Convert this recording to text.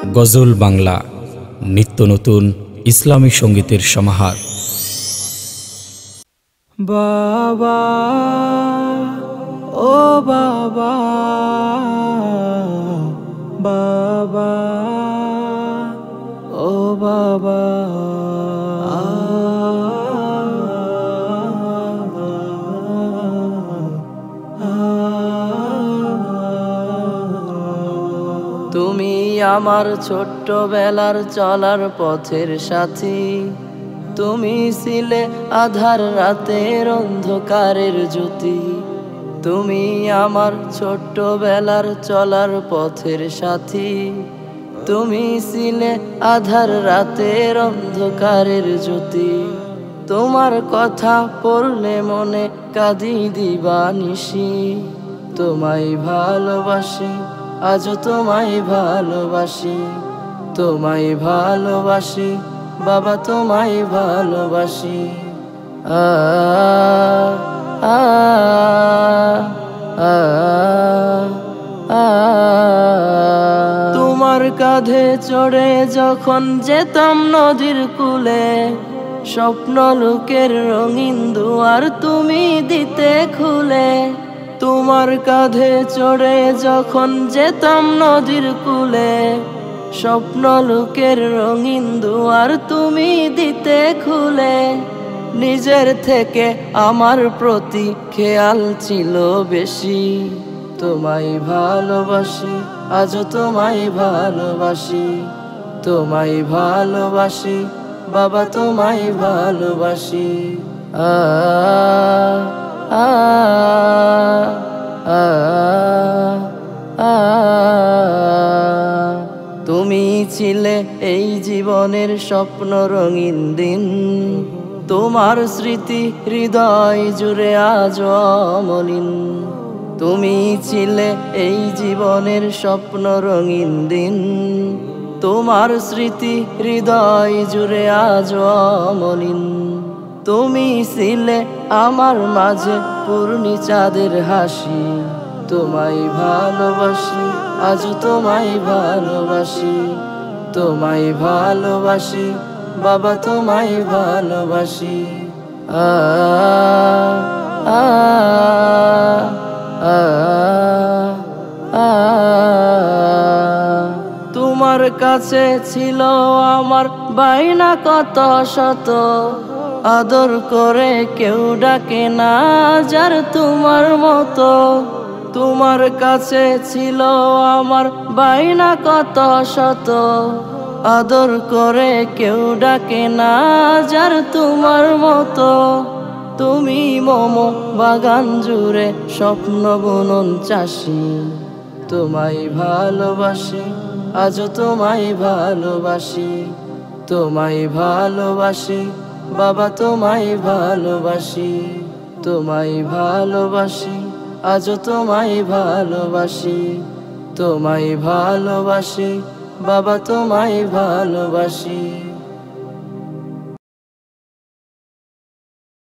গজল বাংলা নিত্য নতুন ইসলামী সঙ্গীতের সমাহার। বাবা ও বাবা, বাবা ও বাবা, তুমি আমার ছোট্টবেলার চলার পথের সাথী, তুমি ছিলে আধার রাতের অন্ধকারের জ্যোতি। তুমি আমার ছোট্টবেলার চলার পথের সাথী, তুমি ছিলে আধার রাতের অন্ধকারের জ্যোতি। তোমার কথা পড়লে মনে কাঁদি দিবানিশি, তোমায় ভালোবাসি আজও তোমায় ভালোবাসি, তোমায় ভালোবাসি বাবা তোমায় ভালোবাসি। আ আ আ আ তোমার কাঁধে চড়ে যখন যেতাম নদীর কূলে, স্বপ্ন লোকের রঙিন দুয়ার তুমি দিতে খুলে। তোমার কাঁধে চড়ে যখন যেতাম নদীর কূলে, স্বপ্ন লোকের রঙিন দুয়ার তুমি দিতে খুলে। নিজের থেকে আমার প্রতি খেয়াল ছিল বেশি, তোমায় ভালোবাসি আজও তোমায় ভালোবাসি, তোমায় ভালোবাসি বাবা তোমায় ভালোবাসি। আ আ আ আ তুমি ছিলে এই জীবনের স্বপ্ন রঙিন দিন, তোমার স্মৃতি হৃদয় জুড়ে আজ অমলিন। তুমি ছিলে এই জীবনের স্বপ্ন রঙিন দিন, তোমার স্মৃতি হৃদয় জুড়ে আজ অমলিন। তুমি ছিলে আমার মাঝে পূর্ণি চাঁদের হাসি, তোমায় ভালোবাসি আজও তোমায় ভালোবাসি, তোমায় ভালোবাসি বাবা তোমায় ভালোবাসি। আ আ আ আ তোমার কাছে ছিল আমার বায়না কত শত, আদর করে কেউ ডাকে না যার তোমার মতো। তোমার কাছে ছিল আমার বায়না কত শত, আদর করে কেউ ডাকে না যার তোমার মতো। তুমি মম বাগান জুড়ে স্বপ্ন বুনন চাষি, তোমায় ভালোবাসি আজও তোমায় ভালোবাসি, তোমায় ভালোবাসি বাবা তোমায় ভালোবাসি, তোমায় ভালোবাসি আজও তোমায় ভালোবাসি, তোমায় ভালোবাসি বাবা তোমায় ভালোবাসি।